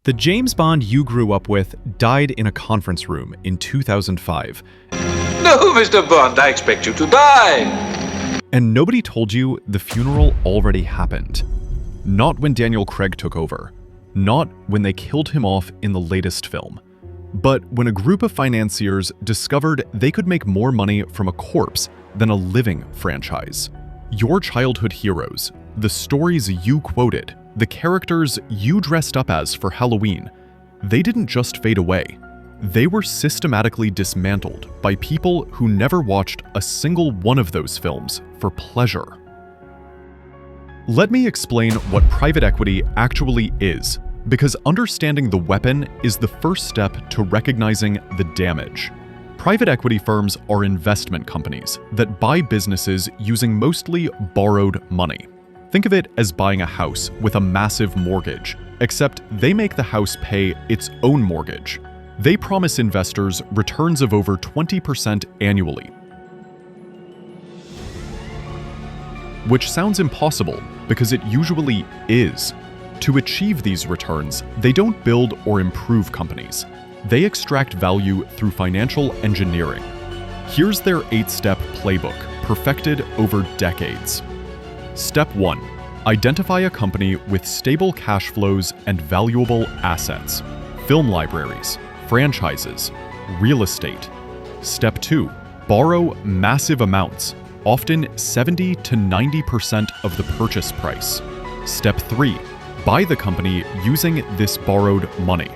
The James Bond you grew up with died in a conference room in 2005. No, Mr. Bond, I expect you to die. And nobody told you the funeral already happened. Not when Daniel Craig took over. Not when they killed him off in the latest film. But when a group of financiers discovered they could make more money from a corpse than a living franchise. Your childhood heroes, the stories you quoted, the characters you dressed up as for Halloween, they didn't just fade away. They were systematically dismantled by people who never watched a single one of those films for pleasure. Let me explain what private equity actually is, because understanding the weapon is the first step to recognizing the damage. Private equity firms are investment companies that buy businesses using mostly borrowed money. Think of it as buying a house with a massive mortgage, except they make the house pay its own mortgage. They promise investors returns of over 20% annually. Which sounds impossible because it usually is. To achieve these returns, they don't build or improve companies. They extract value through financial engineering. Here's their 8-step playbook, perfected over decades. Step 1. Identify a company with stable cash flows and valuable assets. Film libraries, franchises, real estate. Step 2. Borrow massive amounts, often 70 to 90% of the purchase price. Step 3. Buy the company using this borrowed money.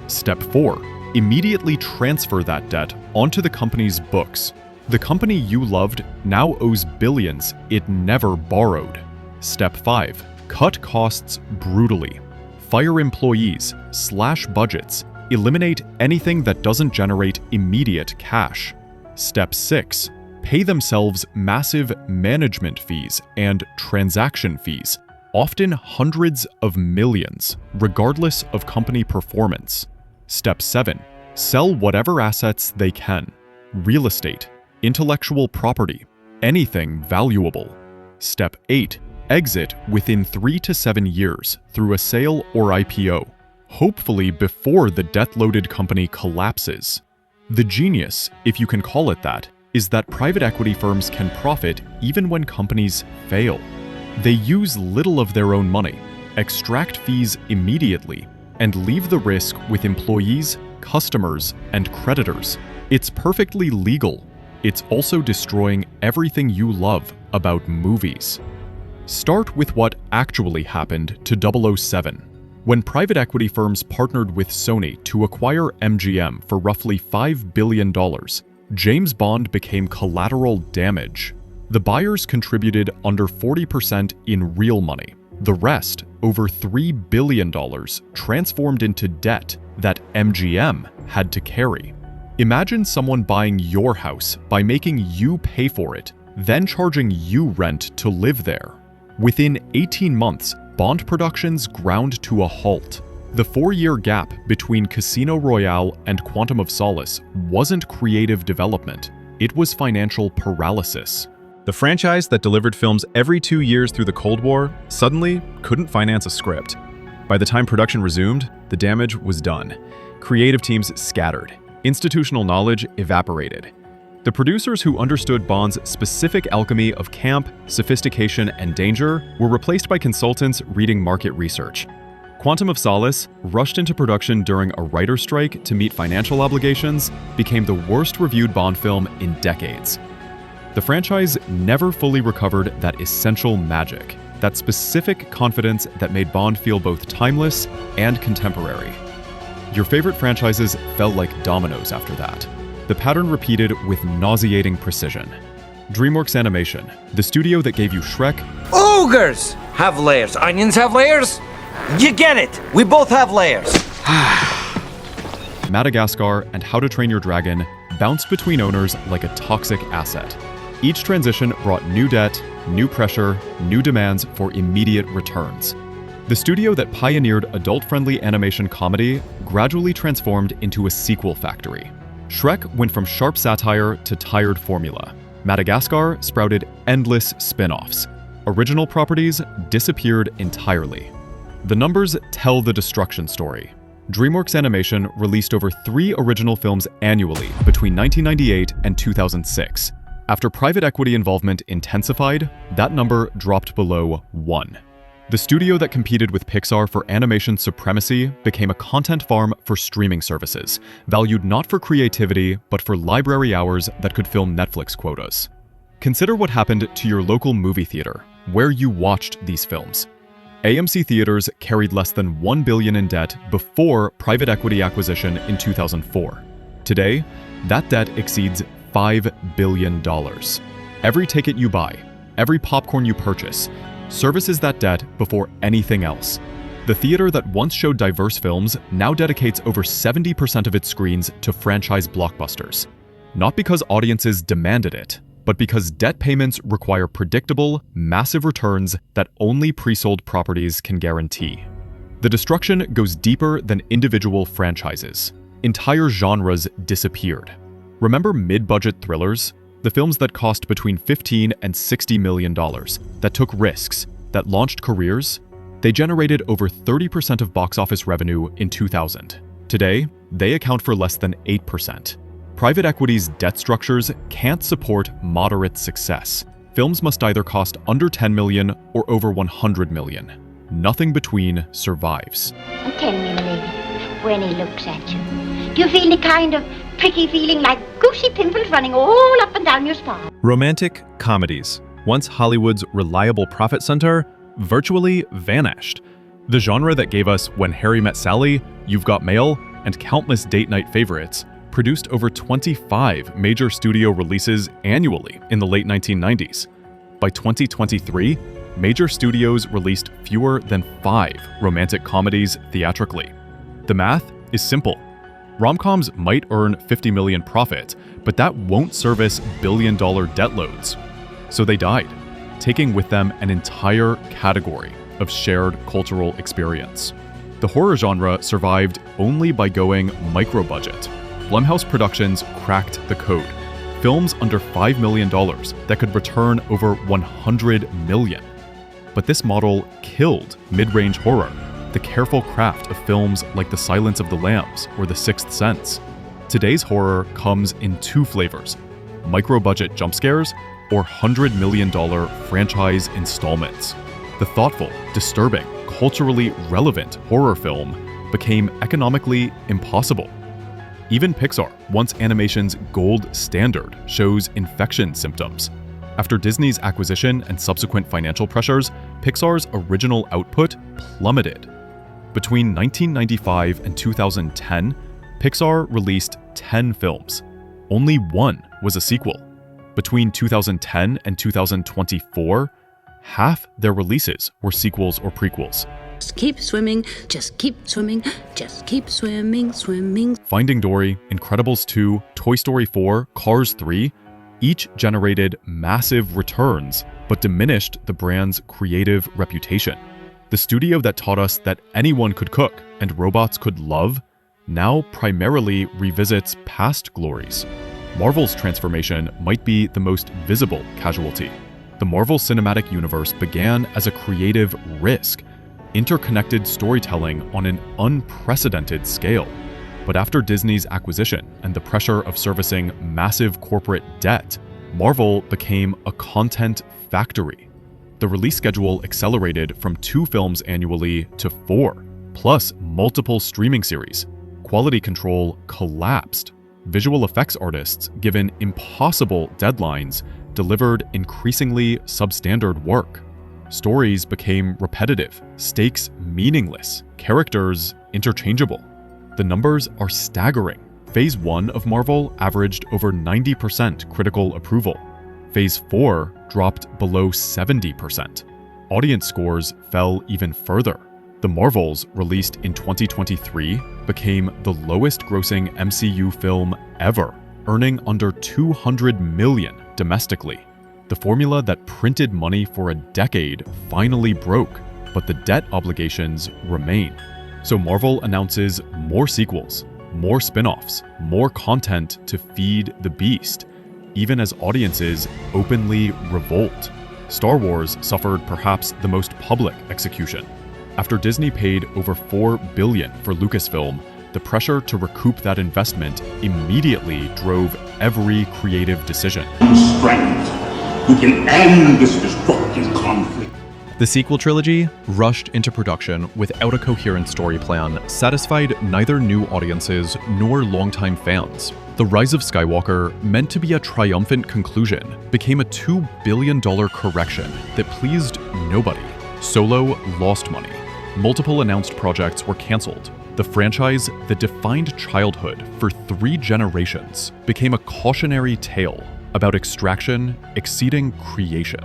Step 4. Immediately transfer that debt onto the company's books. The company you loved now owes billions it never borrowed. Step 5. Cut costs brutally. Fire employees, slash budgets, eliminate anything that doesn't generate immediate cash. Step 6. Pay themselves massive management fees and transaction fees, often hundreds of millions, regardless of company performance. Step 7. Sell whatever assets they can. Real estate, intellectual property, anything valuable. Step 8. Exit within 3 to 7 years through a sale or IPO, hopefully before the debt-loaded company collapses. The genius, if you can call it that, is that private equity firms can profit even when companies fail. They use little of their own money, extract fees immediately, and leave the risk with employees, customers, and creditors. It's perfectly legal. It's also destroying everything you love about movies. Start with what actually happened to 007. When private equity firms partnered with Sony to acquire MGM for roughly $5 billion, James Bond became collateral damage. The buyers contributed under 40% in real money. The rest, over $3 billion, transformed into debt that MGM had to carry. Imagine someone buying your house by making you pay for it, then charging you rent to live there. Within 18 months, Bond productions ground to a halt. The 4-year gap between Casino Royale and Quantum of Solace wasn't creative development, it was financial paralysis. The franchise that delivered films every 2 years through the Cold War suddenly couldn't finance a script. By the time production resumed, the damage was done. Creative teams scattered. Institutional knowledge evaporated. The producers who understood Bond's specific alchemy of camp, sophistication, and danger were replaced by consultants reading market research. Quantum of Solace, rushed into production during a writer's strike to meet financial obligations, became the worst reviewed Bond film in decades. The franchise never fully recovered that essential magic, that specific confidence that made Bond feel both timeless and contemporary. Your favorite franchises fell like dominoes after that. The pattern repeated with nauseating precision. DreamWorks Animation, the studio that gave you Shrek, Ogres have layers. Onions have layers. You get it. We both have layers. Madagascar, and How to Train Your Dragon bounced between owners like a toxic asset. Each transition brought new debt, new pressure, new demands for immediate returns. The studio that pioneered adult-friendly animation comedy gradually transformed into a sequel factory. Shrek went from sharp satire to tired formula. Madagascar sprouted endless spin-offs. Original properties disappeared entirely. The numbers tell the destruction story. DreamWorks Animation released over 3 original films annually between 1998 and 2006. After private equity involvement intensified, that number dropped below 1. The studio that competed with Pixar for animation supremacy became a content farm for streaming services, valued not for creativity, but for library hours that could fill Netflix quotas. Consider what happened to your local movie theater, where you watched these films. AMC theaters carried less than $1 billion in debt before private equity acquisition in 2004. Today, that debt exceeds $5 billion. Every ticket you buy, every popcorn you purchase, services that debt before anything else. The theater that once showed diverse films now dedicates over 70% of its screens to franchise blockbusters. Not because audiences demanded it, but because debt payments require predictable, massive returns that only pre-sold properties can guarantee. The destruction goes deeper than individual franchises. Entire genres disappeared. Remember mid-budget thrillers? The films that cost between $15 and $60 million, that took risks, that launched careers? They generated over 30% of box office revenue in 2000. Today, they account for less than 8%. Private equity's debt structures can't support moderate success. Films must either cost under $10 million or over $100 million. Nothing between survives. And tell me, my lady, when he looks at you, do you feel the kind of pricky feeling like goosey pimples running all up and down your spine? Romantic comedies, once Hollywood's reliable profit center, virtually vanished. The genre that gave us When Harry Met Sally, You've Got Mail, and countless date night favorites produced over 25 major studio releases annually in the late 1990s. By 2023, major studios released fewer than 5 romantic comedies theatrically. The math is simple. Rom-coms might earn $50 million profit, but that won't service billion-dollar debt loads. So they died, taking with them an entire category of shared cultural experience. The horror genre survived only by going micro-budget. Blumhouse Productions cracked the code. Films under $5 million that could return over $100 million. But this model killed mid-range horror, the careful craft of films like The Silence of the Lambs or The Sixth Sense. Today's horror comes in 2 flavors: micro-budget jump scares or $100 million franchise installments. The thoughtful, disturbing, culturally relevant horror film became economically impossible. Even Pixar, once animation's gold standard, shows infection symptoms. After Disney's acquisition and subsequent financial pressures, Pixar's original output plummeted. Between 1995 and 2010, Pixar released 10 films. Only 1 was a sequel. Between 2010 and 2024, half their releases were sequels or prequels. Just keep swimming, just keep swimming, just keep swimming, swimming. Finding Dory, Incredibles 2, Toy Story 4, Cars 3, each generated massive returns, but diminished the brand's creative reputation. The studio that taught us that anyone could cook and robots could love, now primarily revisits past glories. Marvel's transformation might be the most visible casualty. The Marvel Cinematic Universe began as a creative risk, interconnected storytelling on an unprecedented scale. But after Disney's acquisition and the pressure of servicing massive corporate debt, Marvel became a content factory. The release schedule accelerated from 2 films annually to 4, plus multiple streaming series. Quality control collapsed. Visual effects artists, given impossible deadlines, delivered increasingly substandard work. Stories became repetitive, stakes meaningless, characters interchangeable. The numbers are staggering. Phase 1 of Marvel averaged over 90% critical approval. Phase 4 dropped below 70%. Audience scores fell even further. The Marvels, released in 2023, became the lowest-grossing MCU film ever, earning under $200 million domestically. The formula that printed money for a decade finally broke, but the debt obligations remain. So Marvel announces more sequels, more spin-offs, more content to feed the beast, even as audiences openly revolt. Star Wars suffered perhaps the most public execution. After Disney paid over $4 billion for Lucasfilm, the pressure to recoup that investment immediately drove every creative decision. Strength who can end this destructive conflict. The sequel trilogy, rushed into production without a coherent story plan, satisfied neither new audiences nor longtime fans. The Rise of Skywalker, meant to be a triumphant conclusion, became a $2 billion correction that pleased nobody. Solo lost money. Multiple announced projects were cancelled. The franchise that defined childhood for 3 generations became a cautionary tale about extraction exceeding creation.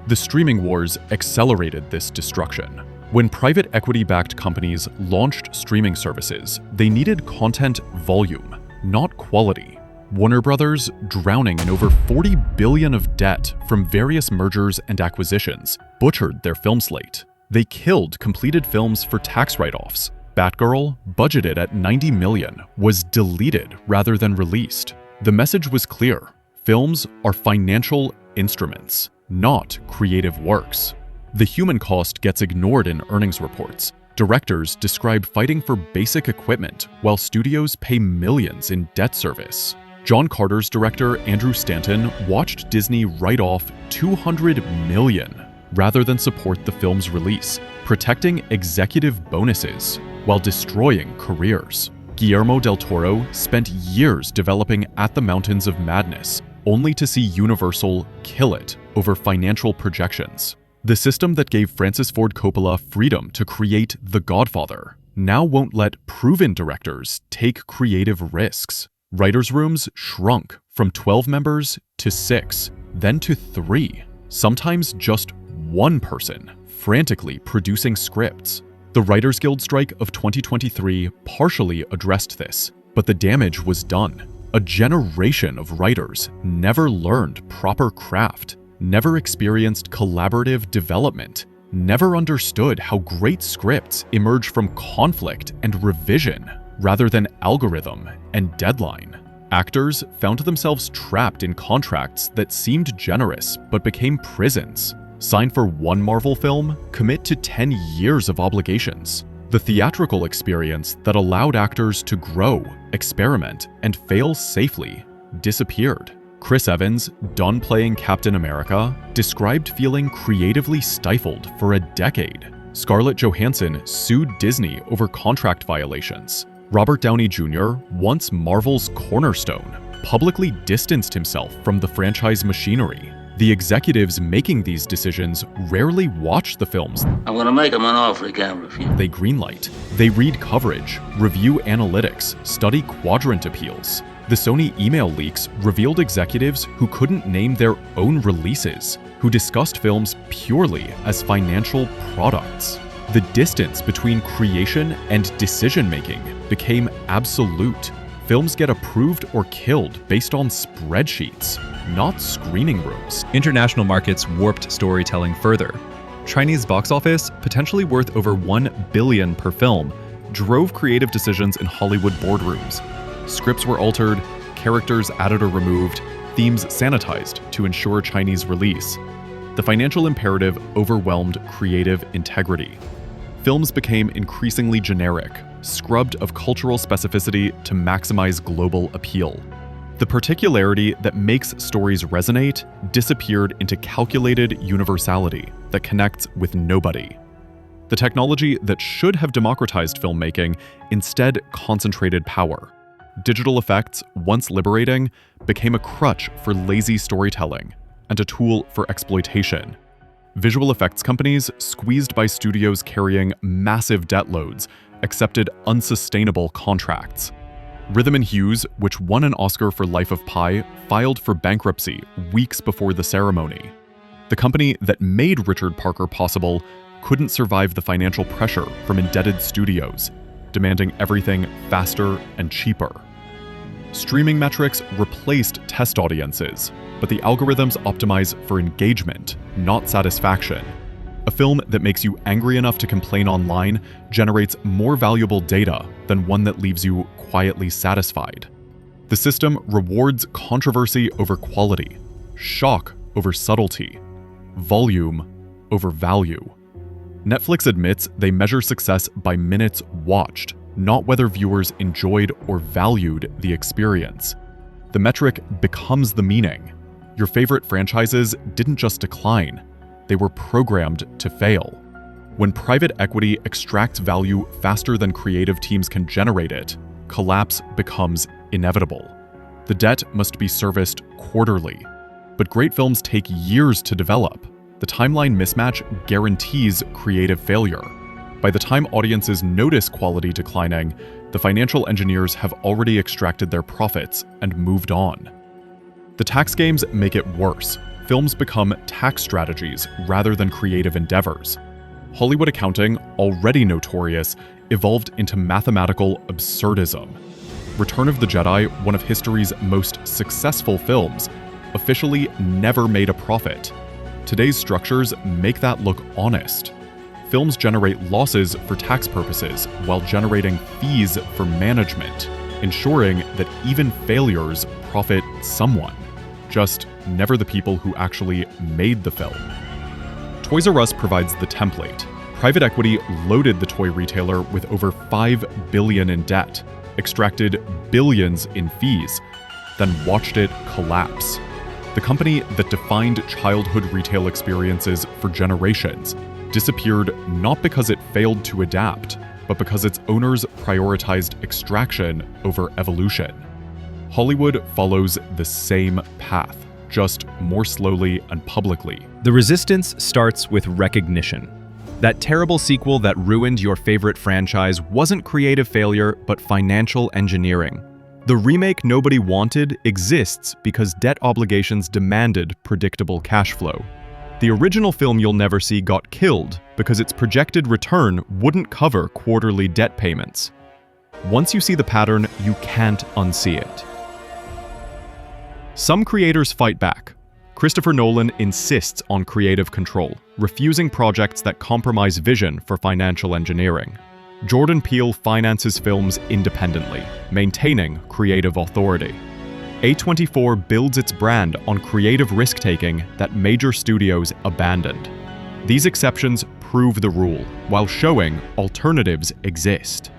The streaming wars accelerated this destruction. When private equity-backed companies launched streaming services, they needed content volume, not quality. Warner Brothers, drowning in over $40 billion of debt from various mergers and acquisitions, butchered their film slate. They killed completed films for tax write-offs. Batgirl, budgeted at $90 million, was deleted rather than released. The message was clear. Films are financial instruments, not creative works. The human cost gets ignored in earnings reports. Directors describe fighting for basic equipment while studios pay millions in debt service. John Carter's director, Andrew Stanton, watched Disney write off $200 million rather than support the film's release, protecting executive bonuses while destroying careers. Guillermo del Toro spent years developing At the Mountains of Madness, only to see Universal kill it over financial projections. The system that gave Francis Ford Coppola freedom to create The Godfather now won't let proven directors take creative risks. Writers' rooms shrunk from 12 members to 6, then to 3, sometimes just one person frantically producing scripts. The Writers Guild strike of 2023 partially addressed this, but the damage was done. A generation of writers never learned proper craft, never experienced collaborative development, never understood how great scripts emerge from conflict and revision rather than algorithm and deadline. Actors found themselves trapped in contracts that seemed generous but became prisons. Sign for one Marvel film, commit to 10 years of obligations. The theatrical experience that allowed actors to grow, experiment, and fail safely disappeared. Chris Evans, done playing Captain America, described feeling creatively stifled for a decade. Scarlett Johansson sued Disney over contract violations. Robert Downey Jr., once Marvel's cornerstone, publicly distanced himself from the franchise machinery. The executives making these decisions rarely watch the films I'm gonna make him an offer he can't refuse. they greenlight. They read coverage, review analytics, study quadrant appeals. The Sony email leaks revealed executives who couldn't name their own releases, who discussed films purely as financial products. The distance between creation and decision-making became absolute. Films get approved or killed based on spreadsheets, not screening rooms. International markets warped storytelling further. Chinese box office, potentially worth over $1 billion per film, drove creative decisions in Hollywood boardrooms. Scripts were altered, characters added or removed, themes sanitized to ensure Chinese release. The financial imperative overwhelmed creative integrity. Films became increasingly generic, scrubbed of cultural specificity to maximize global appeal. The particularity that makes stories resonate disappeared into calculated universality that connects with nobody. The technology that should have democratized filmmaking instead concentrated power. Digital effects, once liberating, became a crutch for lazy storytelling and a tool for exploitation. Visual effects companies, squeezed by studios carrying massive debt loads, accepted unsustainable contracts. Rhythm and Hughes, which won an Oscar for Life of Pi, filed for bankruptcy weeks before the ceremony. The company that made Richard Parker possible couldn't survive the financial pressure from indebted studios, demanding everything faster and cheaper. Streaming metrics replaced test audiences, but the algorithms optimize for engagement, not satisfaction. A film that makes you angry enough to complain online generates more valuable data than one that leaves you quietly satisfied. The system rewards controversy over quality, shock over subtlety, volume over value. Netflix admits they measure success by minutes watched, not whether viewers enjoyed or valued the experience. The metric becomes the meaning. Your favorite franchises didn't just decline, they were programmed to fail. When private equity extracts value faster than creative teams can generate it, collapse becomes inevitable. The debt must be serviced quarterly. But great films take years to develop. The timeline mismatch guarantees creative failure. By the time audiences notice quality declining, the financial engineers have already extracted their profits and moved on. The tax games make it worse. Films become tax strategies rather than creative endeavors. Hollywood accounting, already notorious, evolved into mathematical absurdism. Return of the Jedi, one of history's most successful films, officially never made a profit. Today's structures make that look honest. Films generate losses for tax purposes while generating fees for management, ensuring that even failures profit someone, just never the people who actually made the film. Toys R Us provides the template. Private equity loaded the toy retailer with over $5 billion in debt, extracted billions in fees, then watched it collapse. The company that defined childhood retail experiences for generations disappeared not because it failed to adapt, but because its owners prioritized extraction over evolution. Hollywood follows the same path, just more slowly and publicly. The resistance starts with recognition. That terrible sequel that ruined your favorite franchise wasn't creative failure, but financial engineering. The remake nobody wanted exists because debt obligations demanded predictable cash flow. The original film you'll never see got killed because its projected return wouldn't cover quarterly debt payments. Once you see the pattern, you can't unsee it. Some creators fight back. Christopher Nolan insists on creative control, refusing projects that compromise vision for financial engineering. Jordan Peele finances films independently, maintaining creative authority. A24 builds its brand on creative risk-taking that major studios abandoned. These exceptions prove the rule, while showing alternatives exist.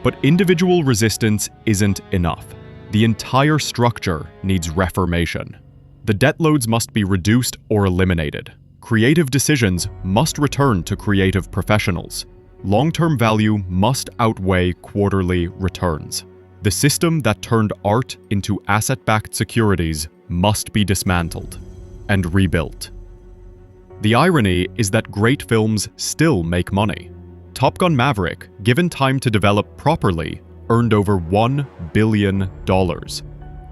But individual resistance isn't enough. The entire structure needs reformation. The debt loads must be reduced or eliminated. Creative decisions must return to creative professionals. Long-term value must outweigh quarterly returns. The system that turned art into asset-backed securities must be dismantled and rebuilt. The irony is that great films still make money. Top Gun: Maverick, given time to develop properly, earned over $1 billion.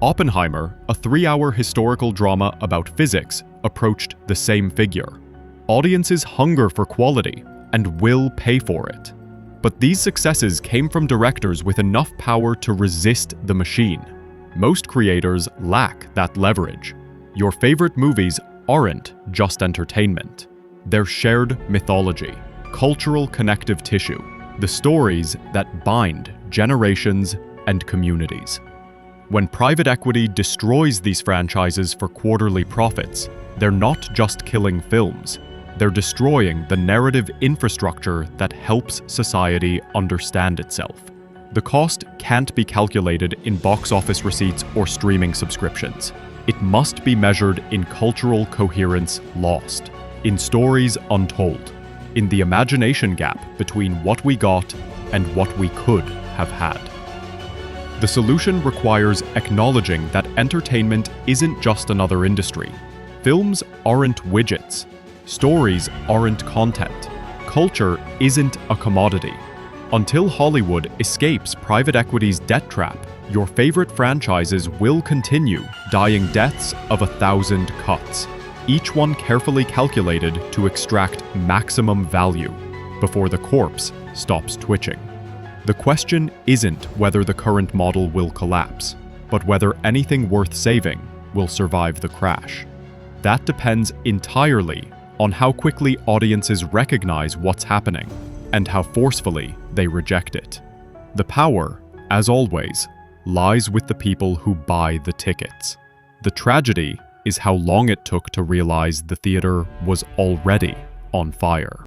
Oppenheimer, a 3-hour historical drama about physics, approached the same figure. Audiences hunger for quality and will pay for it. But these successes came from directors with enough power to resist the machine. Most creators lack that leverage. Your favorite movies aren't just entertainment. They're shared mythology, cultural connective tissue, the stories that bind generations and communities. When private equity destroys these franchises for quarterly profits, they're not just killing films. They're destroying the narrative infrastructure that helps society understand itself. The cost can't be calculated in box office receipts or streaming subscriptions. It must be measured in cultural coherence lost, in stories untold, in the imagination gap between what we got and what we could have had. The solution requires acknowledging that entertainment isn't just another industry. Films aren't widgets. Stories aren't content. Culture isn't a commodity. Until Hollywood escapes private equity's debt trap, your favorite franchises will continue dying deaths of 1,000 cuts, each one carefully calculated to extract maximum value before the corpse stops twitching. The question isn't whether the current model will collapse, but whether anything worth saving will survive the crash. That depends entirely on how quickly audiences recognize what's happening and how forcefully they reject it. The power, as always, lies with the people who buy the tickets. The tragedy is how long it took to realize the theater was already on fire.